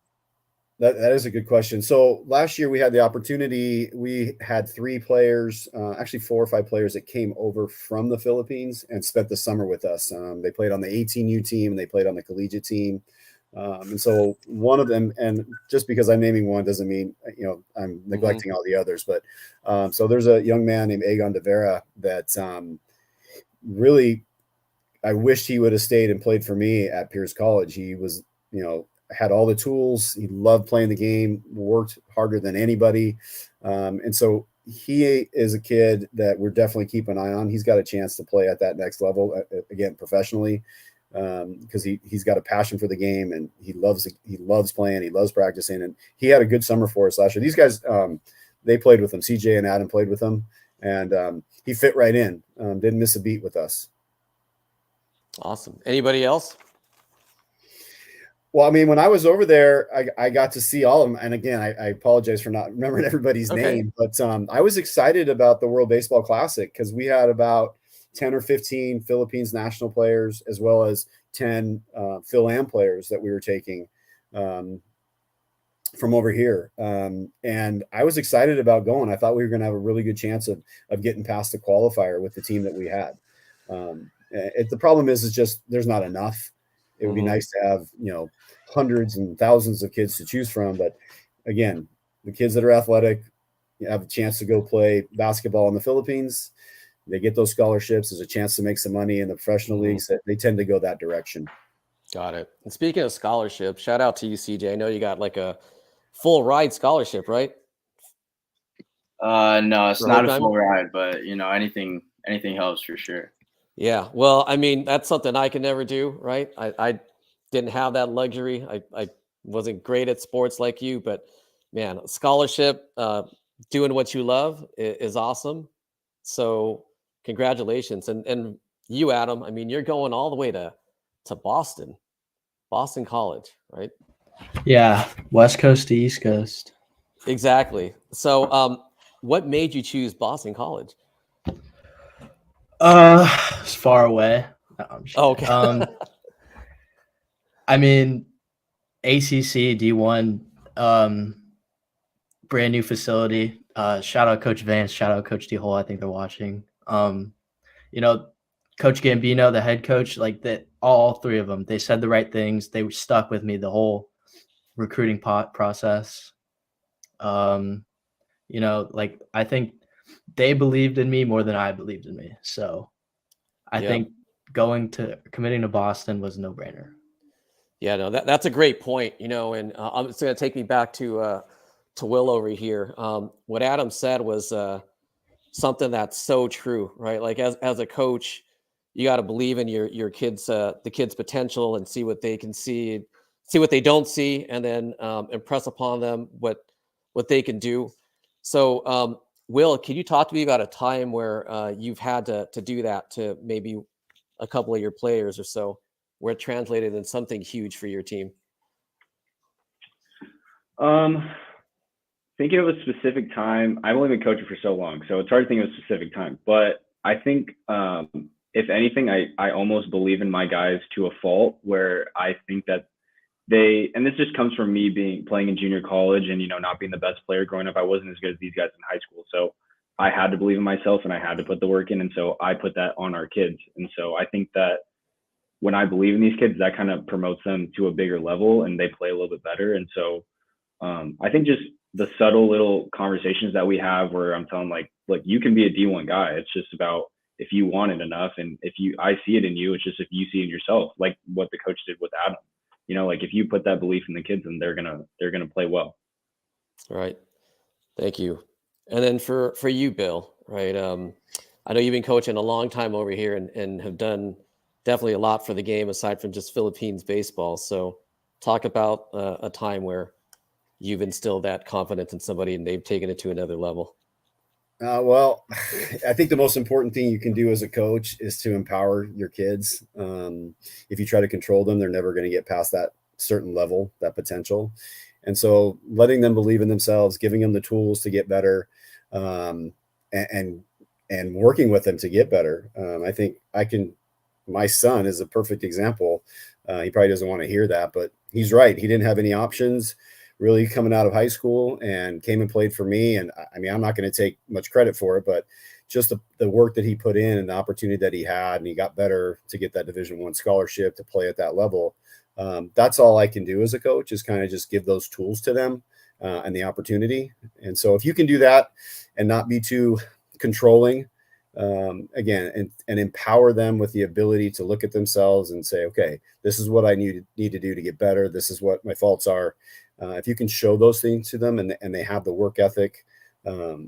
That is a good question. So last year we had the opportunity. We had 3 players, actually 4 or 5 players that came over from the Philippines and spent the summer with us. They played on the 18U team and they played on the collegiate team. And so one of them, and just because I'm naming one doesn't mean, I'm neglecting all the others, but so there's a young man named Agon de Vera that really, I wished he would have stayed and played for me at Pierce College. He was, had all the tools. He loved playing the game, worked harder than anybody. And so he is a kid that we're definitely keeping an eye on. He's got a chance to play at that next level, again, professionally, because he's got a passion for the game and he loves playing. He loves practicing. And he had a good summer for us last year. These guys, they played with him. CJ and Adam played with him. And he fit right in, didn't miss a beat with us. Awesome. Anybody else? Well, I mean, when I was over there, I got to see all of them. And again, I apologize for not remembering everybody's name, but I was excited about the World Baseball Classic because we had about 10 or 15 Philippines national players, as well as 10 Phil-Am players that we were taking from over here. And I was excited about going. I thought we were going to have a really good chance of getting past the qualifier with the team that we had. The problem is just there's not enough. It would be nice to have, hundreds and thousands of kids to choose from. But again, the kids that are athletic have a chance to go play basketball in the Philippines. They get those scholarships. There's a chance to make some money in the professional leagues. That they tend to go that direction. Got it. And speaking of scholarships, shout out to you, CJ. I know you got like a full ride scholarship, right? No, it's not a full ride, but anything helps for sure. Yeah. Well, I mean, that's something I can never do, right? I didn't have that luxury. I wasn't great at sports like you, but man, scholarship, doing what you love is awesome. So congratulations. And you, Adam, I mean, you're going all the way to Boston College, right? Yeah. West Coast to East Coast. Exactly. So, what made you choose Boston College? It's far away. No, I'm just okay. I mean, ACC D1, brand new facility. Shout out Coach Vance. Shout out Coach D Hole. I think they're watching. Coach Gambino, the head coach, like that. All 3 of them, they said the right things. They were stuck with me the whole recruiting process. I think they believed in me more than I believed in me. So I think committing to Boston was a no-brainer. Yeah, no, that's a great point, and it's going to take me back to Will over here. What Adam said was something that's so true, right? Like as a coach, you got to believe in your kids, the kids' potential, and see what they can see what they don't see, and then impress upon them what they can do. So, Will, can you talk to me about a time where you've had to do that to maybe a couple of your players or so, where it translated in something huge for your team? Thinking of a specific time, I've only been coaching for so long, so it's hard to think of a specific time. But I think, if anything, I almost believe in my guys to a fault, where I think that and this just comes from me playing in junior college and, not being the best player growing up. I wasn't as good as these guys in high school. So I had to believe in myself and I had to put the work in. And so I put that on our kids. And so I think that when I believe in these kids, that kind of promotes them to a bigger level and they play a little bit better. And so I think just the subtle little conversations that we have where I'm telling like, look, you can be a D1 guy. It's just about if you want it enough, and I see it in you, it's just if you see it in yourself, like what the coach did with Adam. Like if you put that belief in the kids, then they're gonna play well. All right. Thank you. And then for you, Bill, right? I know you've been coaching a long time over here and have done definitely a lot for the game aside from just Philippines baseball. So talk about a time where you've instilled that confidence in somebody and they've taken it to another level. Well, I think the most important thing you can do as a coach is to empower your kids. If you try to control them, they're never going to get past that certain level, that potential. And so letting them believe in themselves, giving them the tools to get better, and working with them to get better. I think my son is a perfect example. He probably doesn't want to hear that, but he's right. He didn't have any options really coming out of high school and came and played for me. And I mean, I'm not going to take much credit for it, but just the work that he put in and the opportunity that he had, and he got better to get that Division I scholarship to play at that level. That's all I can do as a coach, is kind of just give those tools to them and the opportunity. And so if you can do that and not be too controlling, again, and empower them with the ability to look at themselves and say, okay, this is what I need to do to get better. This is what my faults are. If you can show those things to them and they have the work ethic to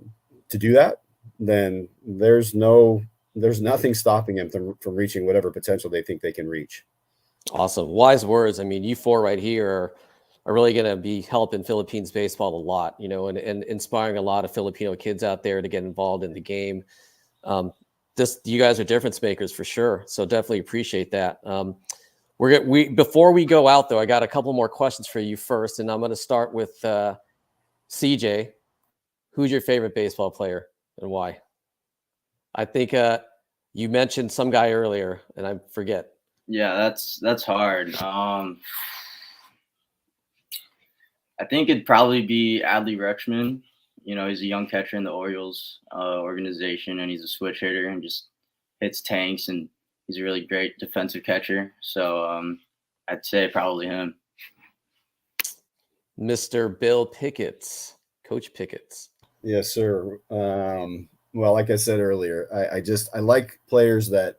do that, then there's nothing stopping them from reaching whatever potential they think they can reach. Awesome. Wise words. I mean, you four right here are really going to be helping Philippines baseball a lot, and inspiring a lot of Filipino kids out there to get involved in the game. You guys are difference makers for sure. So definitely appreciate that. Before we go out though, I got a couple more questions for you first, and I'm going to start with CJ. Who's your favorite baseball player and why? I think you mentioned some guy earlier, and I forget. Yeah, that's hard. I think it'd probably be Adley Rutschman. He's a young catcher in the Orioles organization, and he's a switch hitter and just hits tanks, and he's a really great defensive catcher. So I'd say probably him. Mr. Bill Pickett, Coach Pickett. Yes, sir. Well, like I said earlier, I like players that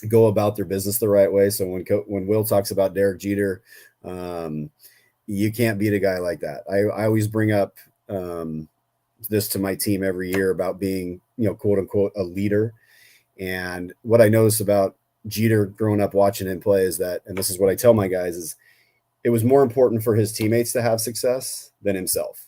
go about their business the right way. So when Will talks about Derek Jeter, you can't beat a guy like that. I always bring up this to my team every year about being, quote unquote, a leader. And what I noticed about Jeter growing up watching him play is that, and this is what I tell my guys, is it was more important for his teammates to have success than himself.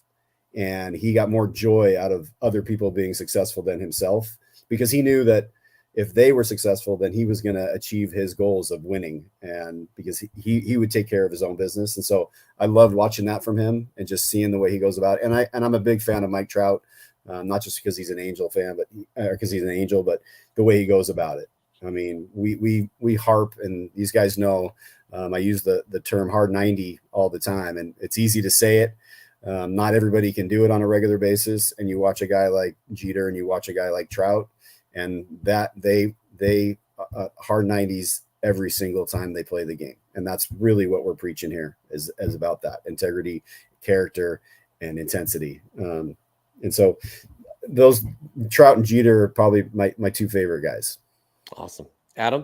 And he got more joy out of other people being successful than himself, because he knew that if they were successful, then he was going to achieve his goals of winning, and because he would take care of his own business. And so I loved watching that from him and just seeing the way he goes about it. And I'm a big fan of Mike Trout, not just because he's an Angel fan, but because he's an Angel, but the way he goes about it. I mean, we harp, and these guys know I use the term hard 90 all the time, and it's easy to say it. Not everybody can do it on a regular basis. And you watch a guy like Jeter and you watch a guy like Trout, and that they hard 90s every single time they play the game. And that's really what we're preaching here is about that integrity, character, and intensity. And so those Trout and Jeter are probably my two favorite guys. Awesome. Adam?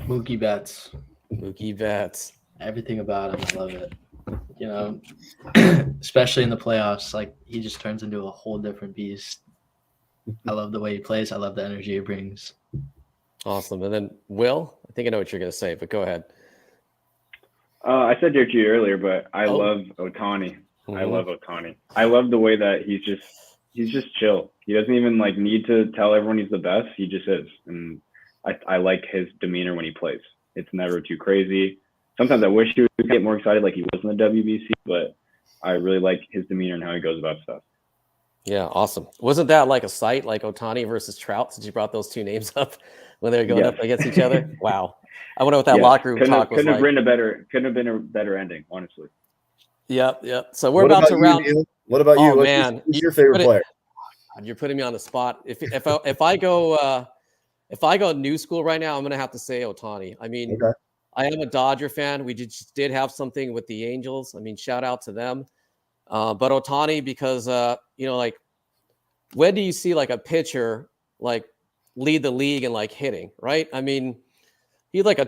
Mookie Betts. Mookie Betts. Everything about him, I love it. Especially in the playoffs, like he just turns into a whole different beast. I love the way he plays. I love the energy he brings. Awesome. And then Will, I think I know what you're going to say, but go ahead. I said Derek Jeter earlier, but I love Ohtani. Mm-hmm. I love Ohtani. I love the way that he's just chill. He doesn't even need to tell everyone he's the best. He just is. And I like his demeanor when he plays. It's never too crazy. Sometimes I wish he would get more excited like he was in the WBC, but I really like his demeanor and how he goes about stuff. Yeah, awesome. Wasn't that like a sight, like Ohtani versus Trout, since you brought those two names up when they were going up against each other? Wow. I wonder what that locker room talk was like. Couldn't have been a better ending, honestly. Yep. So we're about to round. What about you? Oh, man. Who's your favorite player? You're putting me on the spot. If I go new school right now, I'm going to have to say Ohtani. I mean, okay. I am a Dodger fan. We just did have something with the Angels. I mean, shout out to them. But Ohtani, because, when do you see like a pitcher like lead the league in like hitting, right? I mean, he's like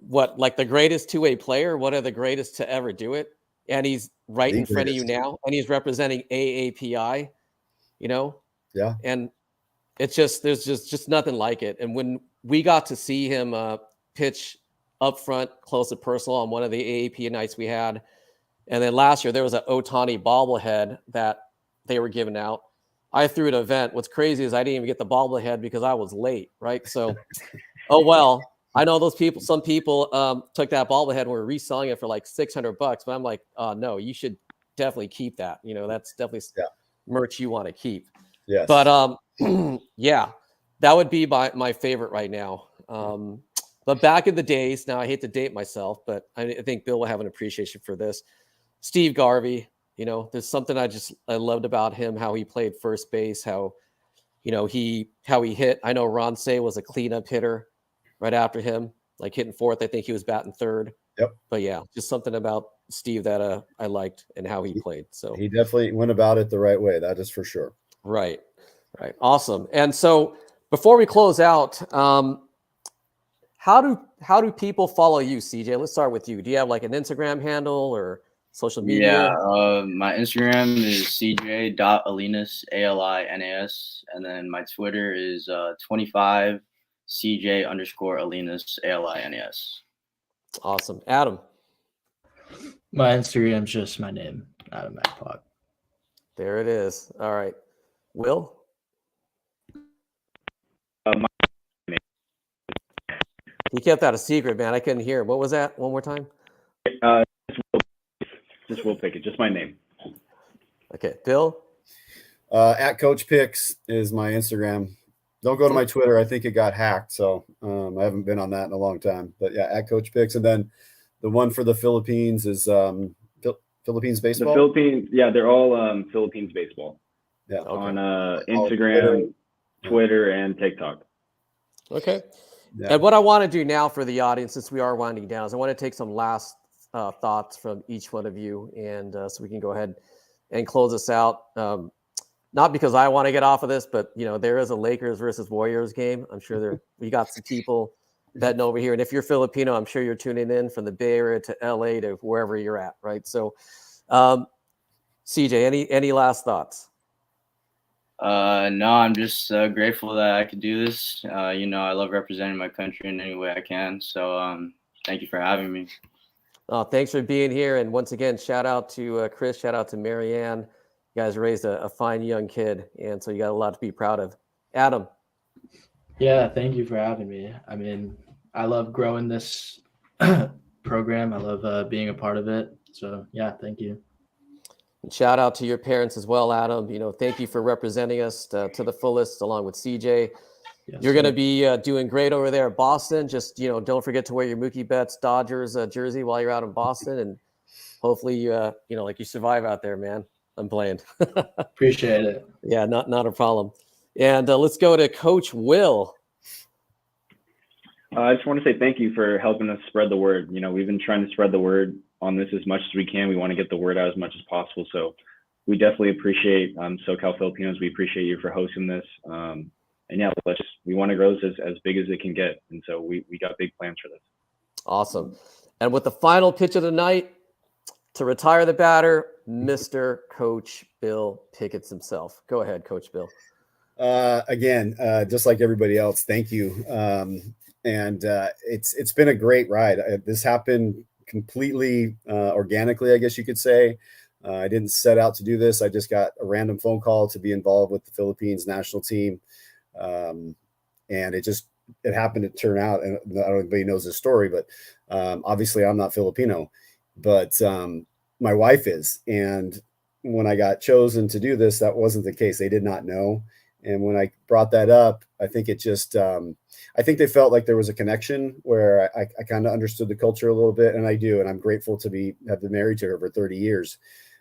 like the greatest two-way player, one of the greatest to ever do it. And he's right in front of you now, and he's representing AAPI, you know? Yeah. And it's just, there's just nothing like it. And when we got to see him pitch up front, close to personal on one of the AAP nights we had, and then last year there was an Otani bobblehead that they were giving out. I threw an event. What's crazy is I didn't even get the bobblehead because I was late, right? So, oh well. I know those people. Some people took that bobblehead and were reselling it for like $600, but I'm like, no, you should definitely keep that. You know, that's definitely merch you want to keep. Yes. But yeah, that would be my favorite right now. But back in the days, now I hate to date myself, but I think Bill will have an appreciation for this. Steve Garvey, you know, there's something I loved about him, how he played first base, how he hit. I know Ron Say was a cleanup hitter right after him, like hitting fourth. I think he was batting third. Yep. But yeah, just something about Steve that I liked and how he played. So he definitely went about it the right way. That is for sure. Right. Awesome. And so before we close out, how do people follow you, CJ? Let's start with you. Do you have like an Instagram handle or social media? Yeah, my Instagram is cj.alinas, ALINAS, and then my Twitter is 25 CJ_Alinas, ALINAS. Awesome. Adam? My Instagram's just my name, Adam MacPog. There it is. All right. Will? He kept that a secret, man. I couldn't hear. What was that? One more time? Just Will Pickett, just my name. Okay. Bill? At Coach Picks is my Instagram. Don't go to my Twitter. I think it got hacked, so I haven't been on that in a long time. But yeah, at Coach Picks. And then the one for the Philippines is Philippines baseball. The Philippines, yeah, they're all Philippines baseball. Yeah, okay. On Instagram, Twitter, and TikTok. Okay. Yeah. And what I want to do now for the audience, since we are winding down, is I want to take some last thoughts from each one of you, and so we can go ahead and close this out. Not because I want to get off of this, but there is a Lakers versus Warriors game. I'm sure we got some people betting over here, and if you're Filipino, I'm sure you're tuning in from the Bay Area to LA to wherever you're at, right? So, CJ, any last thoughts? No, I'm just grateful that I could do this. I love representing my country in any way I can. So thank you for having me. Thanks for being here. And once again, shout out to Chris, shout out to Marianne. You guys raised a fine young kid, and so you got a lot to be proud of. Adam. Yeah, thank you for having me. I mean, I love growing this program. I love being a part of it. So yeah, thank you. And shout out to your parents as well, Adam. Thank you for representing us to the fullest, along with CJ. Yes, you're going to be doing great over there at Boston. Just, don't forget to wear your Mookie Betts Dodgers jersey while you're out in Boston. And hopefully, you survive out there, man. I'm playing. Appreciate it. Yeah, not a problem. And let's go to Coach Will. I just want to say thank you for helping us spread the word. We've been trying to spread the word on this as much as we can. We want to get the word out as much as possible. So we definitely appreciate SoCal Filipinos. We appreciate you for hosting this. And yeah, we want to grow this as big as it can get. And so we got big plans for this. Awesome. And with the final pitch of the night, to retire the batter, Mr. Coach Bill Pickett himself. Go ahead, Coach Bill. Again, just like everybody else, thank you. And it's been a great ride. This happened completely organically, I guess you could say. I didn't set out to do this. I just got a random phone call to be involved with the Philippines national team. And it happened to turn out, and I don't know if anybody knows this story, but obviously I'm not Filipino, but my wife is. And when I got chosen to do this, that wasn't the case. They did not know. And when I brought that up, I think it just, I think they felt like there was a connection where I kind of understood the culture a little bit, and I do. And I'm grateful to have been married to her for 30 years.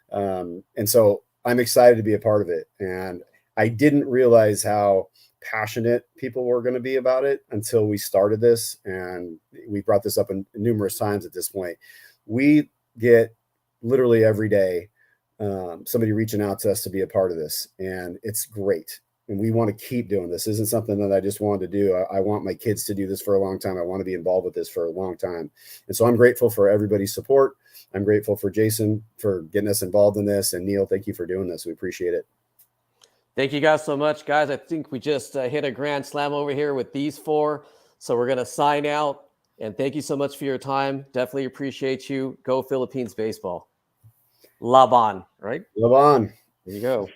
And so I'm excited to be a part of it. And I didn't realize how passionate people were going to be about it until we started this. And we brought this up numerous times at this point. We get literally every day somebody reaching out to us to be a part of this, and it's great. and we want to keep doing this. This isn't something that I just wanted to do. I want my kids to do this for a long time. I want to be involved with this for a long time. And so I'm grateful for everybody's support. I'm grateful for Jason for getting us involved in this. And Neil, thank you for doing this. We appreciate it. Thank you guys so much, guys. I think we just hit a grand slam over here with these four. So we're going to sign out. And thank you so much for your time. Definitely appreciate you. Go Philippines baseball. Laban, right? Laban. There you go.